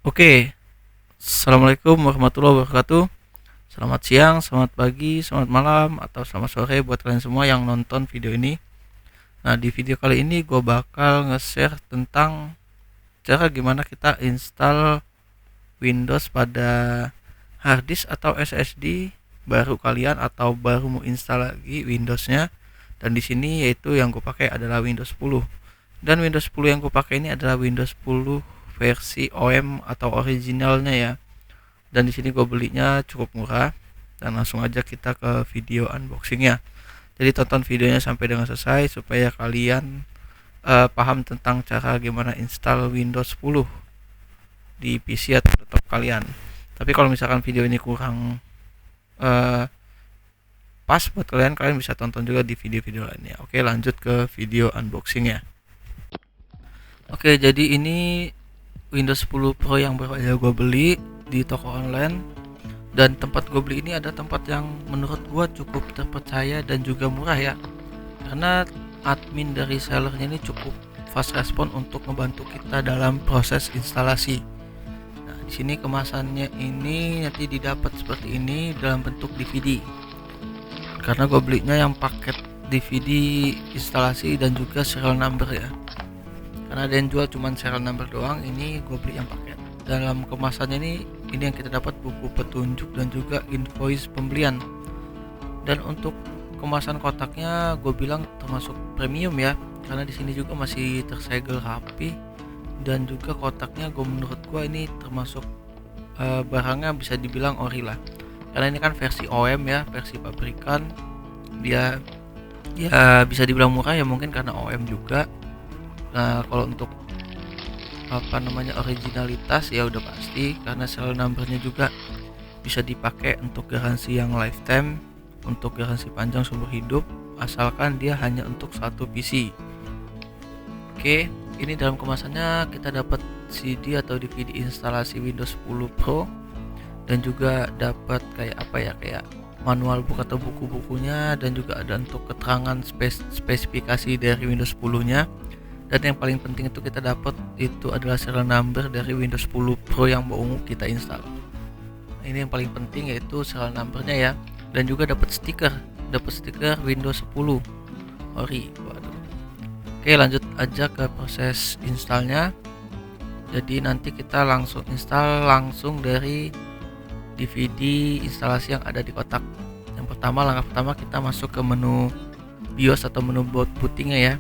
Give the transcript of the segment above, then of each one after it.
Oke, assalamualaikum warahmatullahi wabarakatuh. Selamat siang, selamat pagi, selamat malam, atau selamat sore buat kalian semua yang nonton video ini. Nah, di video kali ini gue bakal nge-share tentang cara gimana kita install Windows pada harddisk atau SSD baru kalian atau baru mau install lagi Windowsnya. Dan di sini yaitu yang gue pakai adalah Windows 10. Dan Windows 10 yang gue pakai ini adalah Windows 10 versi OM atau originalnya ya. Dan di sini gue belinya cukup murah. Dan langsung aja kita ke video unboxingnya. Jadi tonton videonya sampai dengan selesai supaya kalian paham tentang cara gimana install Windows 10 di PC atau laptop kalian. Tapi kalau misalkan video ini kurang eh, pas buat kalian, kalian bisa tonton juga di video-video lainnya. Oke, lanjut ke video unboxingnya. Oke, jadi ini Windows 10 Pro yang baru aja gue beli di toko online. Dan tempat gue beli ini ada tempat yang menurut gue cukup terpercaya dan juga murah ya, karena admin dari sellernya ini cukup fast respon untuk membantu kita dalam proses instalasi. Nah, di sini kemasannya ini nanti didapat seperti ini dalam bentuk DVD, karena gue belinya yang paket DVD instalasi dan juga serial number ya, karena ada yang jual cuman serial number doang. Ini gue beli yang paket. Dalam kemasannya ini yang kita dapat buku petunjuk dan juga invoice pembelian. Dan untuk kemasan kotaknya gue bilang termasuk premium ya, karena di sini juga masih tersegel rapi. Dan juga kotaknya menurut gue ini termasuk barangnya bisa dibilang ori lah, karena ini kan versi OM ya, versi pabrikan. Dia ya bisa dibilang murah ya, mungkin karena OM juga. Nah, kalau untuk originalitas ya udah pasti, karena serial numbernya juga bisa dipakai untuk garansi yang lifetime, untuk garansi panjang seumur hidup, asalkan dia hanya untuk satu PC. Oke, ini dalam kemasannya kita dapat CD atau DVD instalasi Windows 10 Pro, dan juga dapat kayak manual book atau buku-bukunya, dan juga ada untuk keterangan spesifikasi dari Windows 10 nya. Dan yang paling penting itu kita dapat itu adalah serial number dari Windows 10 Pro yang mau kita install. Nah, ini yang paling penting, yaitu serial numbernya ya. Dan juga dapat stiker Windows 10 ori. Waduh. Oke, lanjut aja ke proses installnya. Jadi nanti kita langsung install langsung dari DVD instalasi yang ada di kotak. Yang pertama, langkah pertama kita masuk ke menu BIOS atau menu bootingnya ya.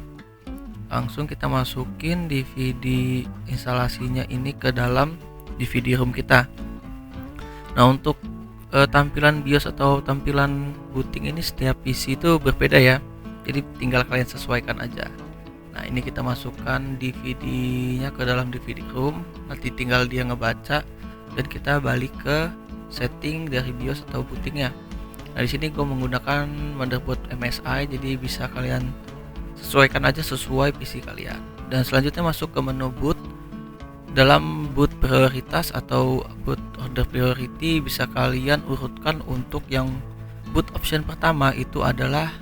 Langsung kita masukin DVD instalasinya ini ke dalam DVD room kita. Nah, untuk tampilan BIOS atau tampilan booting ini setiap PC itu berbeda ya, jadi tinggal kalian sesuaikan aja. Nah, ini kita masukkan DVD-nya ke dalam DVD room, nanti tinggal dia ngebaca dan kita balik ke setting dari BIOS atau bootingnya. Nah, di sini gue menggunakan motherboard MSI, jadi bisa kalian sesuaikan aja sesuai PC kalian. Dan selanjutnya masuk ke menu boot. Dalam boot prioritas atau boot order priority bisa kalian urutkan. Untuk yang boot option pertama itu adalah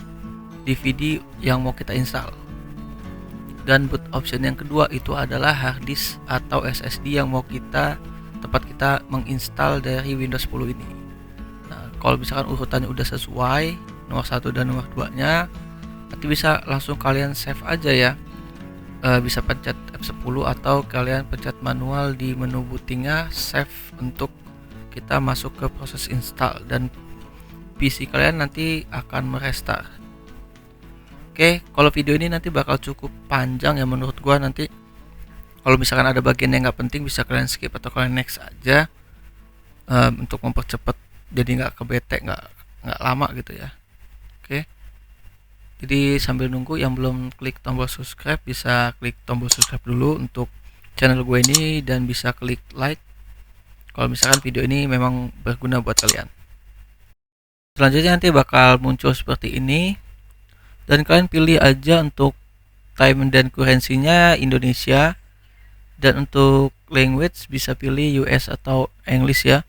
DVD yang mau kita install, dan boot option yang kedua itu adalah hard disk atau SSD yang mau tempat kita menginstal dari Windows 10 ini. Nah, kalau misalkan urutannya udah sesuai, nomor 1 dan nomor 2 nya, nanti bisa langsung kalian save aja ya. Bisa pencet F10 atau kalian pencet manual di menu bootingnya, save untuk kita masuk ke proses install, dan PC kalian nanti akan merestart. Oke, kalau video ini nanti bakal cukup panjang ya menurut gua. Nanti kalau misalkan ada bagian yang nggak penting bisa kalian skip atau kalian next aja, untuk mempercepat, jadi nggak kebete, nggak lama gitu ya. Oke. Jadi sambil nunggu, yang belum klik tombol subscribe bisa klik tombol subscribe dulu untuk channel gue ini, dan bisa klik like kalau misalkan video ini memang berguna buat kalian. Selanjutnya nanti bakal muncul seperti ini, dan kalian pilih aja untuk time dan currency-nya Indonesia, dan untuk language bisa pilih US atau English ya,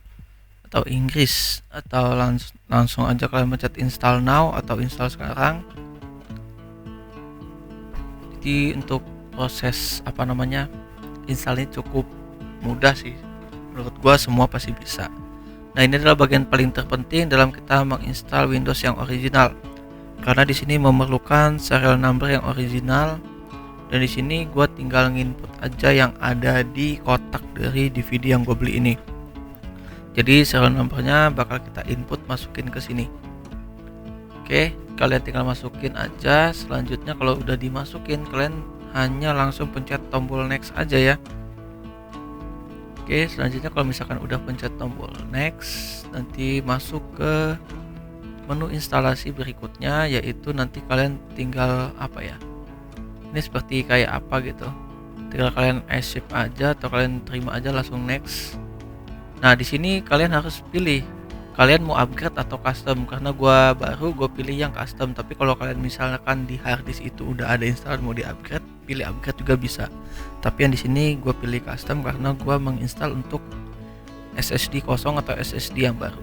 atau Inggris, atau langsung aja kalian pencet install now atau install sekarang. Jadi untuk proses installnya cukup mudah sih, menurut gua semua pasti bisa. Nah, ini adalah bagian paling terpenting dalam kita menginstal Windows yang original, karena di sini memerlukan serial number yang original. Dan di sini gua tinggal nginput aja yang ada di kotak dari DVD yang gue beli ini. Jadi serial numbernya bakal kita input masukin ke sini. Oke, kalian tinggal masukin aja. Selanjutnya kalau udah dimasukin, kalian hanya langsung pencet tombol next aja ya. Oke, selanjutnya kalau misalkan udah pencet tombol next, nanti masuk ke menu instalasi berikutnya, yaitu nanti kalian tinggal apa ya, ini seperti kayak apa gitu, tinggal kalian accept aja atau kalian terima aja langsung next. Nah, di sini kalian harus pilih kalian mau upgrade atau custom. Karena gua baru, gue pilih yang custom. Tapi kalau kalian misalkan di harddisk itu udah ada install mau di upgrade, pilih upgrade juga bisa. Tapi yang di sini gue pilih custom karena gua menginstal untuk SSD kosong atau SSD yang baru.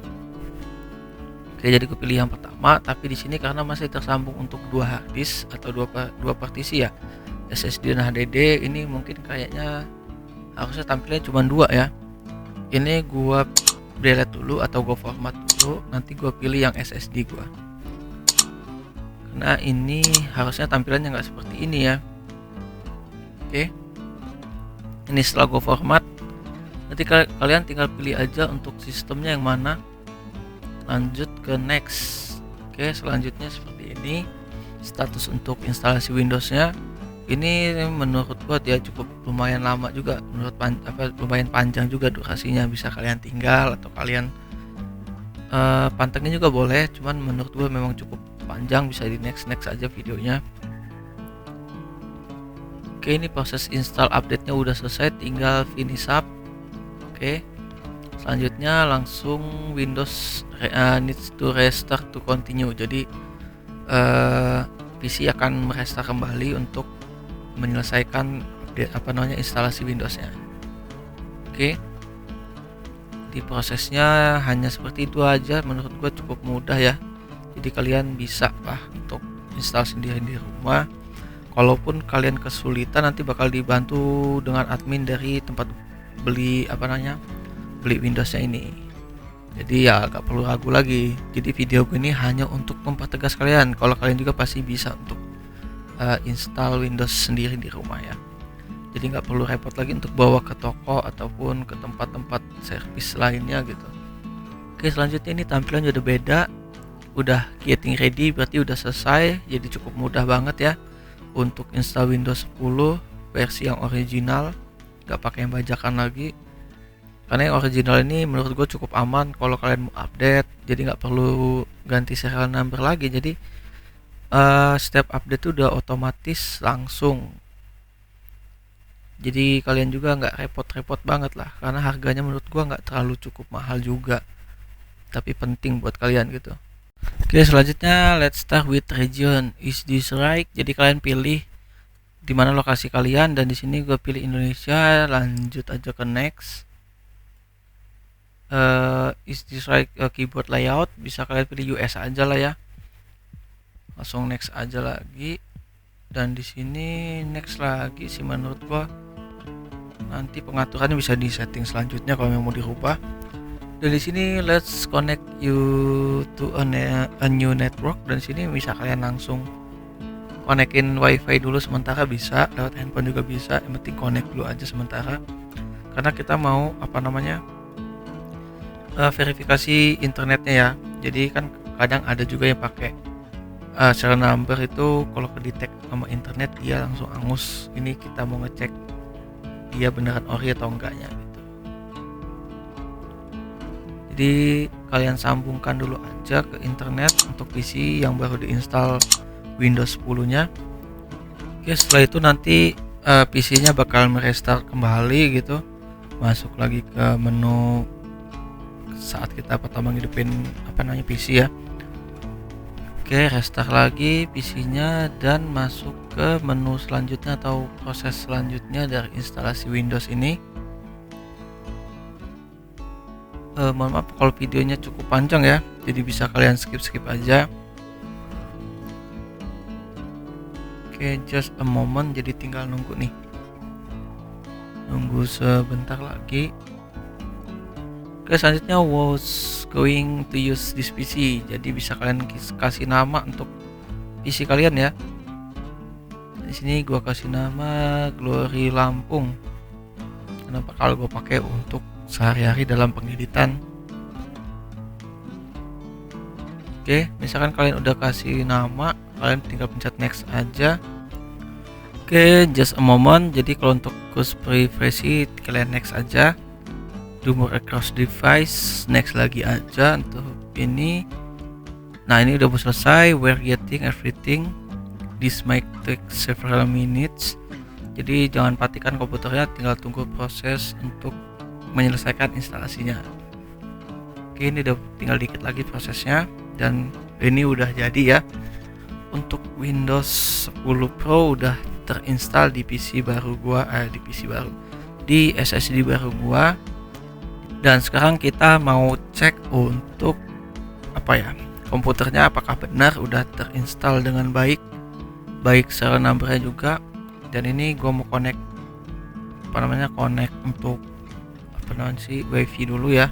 Oke, jadi gue pilih yang pertama. Tapi di sini karena masih tersambung untuk dua harddisk atau dua partisi ya, SSD dan HDD, ini mungkin kayaknya harusnya tampilnya cuma dua ya. Ini gua delete dulu atau gua format dulu, nanti gua pilih yang SSD gua, karena ini harusnya tampilannya nggak seperti ini ya. Oke, ini setelah gua format, nanti kalian tinggal pilih aja untuk sistemnya yang mana, lanjut ke next. Oke, selanjutnya seperti ini status untuk instalasi Windowsnya. Ini menurut gua dia cukup lumayan lama juga, lumayan panjang juga durasinya. Bisa kalian tinggal atau kalian pantengin juga boleh, cuman menurut gua memang cukup panjang, bisa di next aja videonya. Oke, ini proses install update-nya udah selesai, tinggal finish up. Oke, selanjutnya langsung Windows needs to restart to continue. Jadi PC akan merestart kembali untuk menyelesaikan instalasi Windowsnya. Oke, di prosesnya hanya seperti itu aja, menurut gue cukup mudah ya. Jadi kalian bisa lah untuk install sendiri di rumah. Kalaupun kalian kesulitan, nanti bakal dibantu dengan admin dari tempat beli beli Windowsnya ini. Jadi ya gak perlu ragu lagi. Jadi video gue ini hanya untuk mempertegas kalian kalau kalian juga pasti bisa untuk install Windows sendiri di rumah ya. Jadi nggak perlu repot lagi untuk bawa ke toko ataupun ke tempat-tempat servis lainnya gitu. Oke, selanjutnya ini tampilannya udah beda, udah getting ready, berarti udah selesai. Jadi cukup mudah banget ya untuk install Windows 10 versi yang original, nggak pakai yang bajakan lagi. Karena yang original ini menurut gue cukup aman kalau kalian mau update, jadi nggak perlu ganti serial number lagi. Jadi setiap update itu udah otomatis langsung. Jadi kalian juga nggak repot-repot banget lah, karena harganya menurut gua nggak terlalu cukup mahal juga, tapi penting buat kalian gitu. Oke, selanjutnya let's start with region. Is this right? Jadi kalian pilih di mana lokasi kalian, dan di sini gue pilih Indonesia. Lanjut aja ke next. Is this right? Keyboard layout bisa kalian pilih US aja lah ya. Langsung next aja lagi, dan di sini next lagi sih menurut gua. Nanti pengaturannya bisa di setting selanjutnya kalau mau dirubah. Dan di sini let's connect you to a new network, dan sini bisa kalian langsung konekin wifi dulu sementara, bisa lewat handphone juga bisa, yang penting connect dulu aja sementara karena kita mau verifikasi internetnya ya. Jadi kan kadang ada juga yang pakai serial number itu, kalau kedetek sama internet dia langsung angus. Ini kita mau ngecek dia beneran ori atau enggaknya gitu. Jadi kalian sambungkan dulu aja ke internet untuk PC yang baru diinstal Windows 10 nya. Oke, setelah itu nanti PC nya bakal merestart kembali gitu, masuk lagi ke menu saat kita pertama ngidupin PC ya. Oke, restart lagi PC-nya dan masuk ke menu selanjutnya atau proses selanjutnya dari instalasi Windows ini. Mohon maaf kalau videonya cukup panjang ya, jadi bisa kalian skip aja. Oke, just a moment, jadi tinggal nunggu nih, nunggu sebentar lagi. Oke, selanjutnya was going to use this PC. Jadi bisa kalian kasih nama untuk PC kalian ya. Di sini gua kasih nama Glory Lampung. Kenapa? Kalau gua pakai untuk sehari-hari dalam pengeditan. Oke, misalkan kalian udah kasih nama, kalian tinggal pencet next aja. Oke, just a moment. Jadi kalau untuk use privacy kalian next aja. Do more across device, next lagi aja untuk ini. Nah, ini udah mau selesai. We're getting everything. This might take several minutes. Jadi jangan patikan komputernya, tinggal tunggu proses untuk menyelesaikan instalasinya. Oke, ini udah tinggal dikit lagi prosesnya dan ini udah jadi ya. Untuk Windows 10 Pro udah terinstall di PC baru gua, di SSD baru gua. Dan sekarang kita mau cek untuk komputernya apakah benar udah terinstall dengan baik serial numbernya juga. Dan ini gua mau connect untuk wifi dulu ya,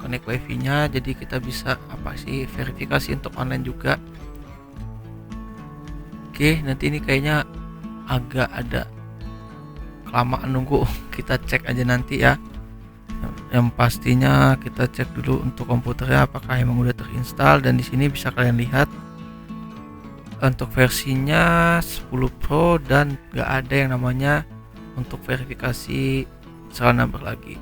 connect wifi nya, jadi kita bisa verifikasi untuk online juga. Oke, nanti ini kayaknya agak ada kelamaan nunggu, kita cek aja nanti ya. Yang pastinya kita cek dulu untuk komputernya apakah emang udah terinstall. Dan di sini bisa kalian lihat untuk versinya 10 Pro dan gak ada yang namanya untuk verifikasi serial number lagi.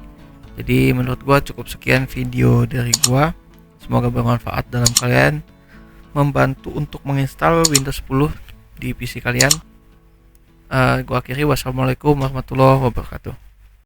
Jadi menurut gua cukup sekian video dari gua, semoga bermanfaat dalam kalian membantu untuk menginstal Windows 10 di PC kalian. Gua akhiri, wassalamualaikum warahmatullahi wabarakatuh.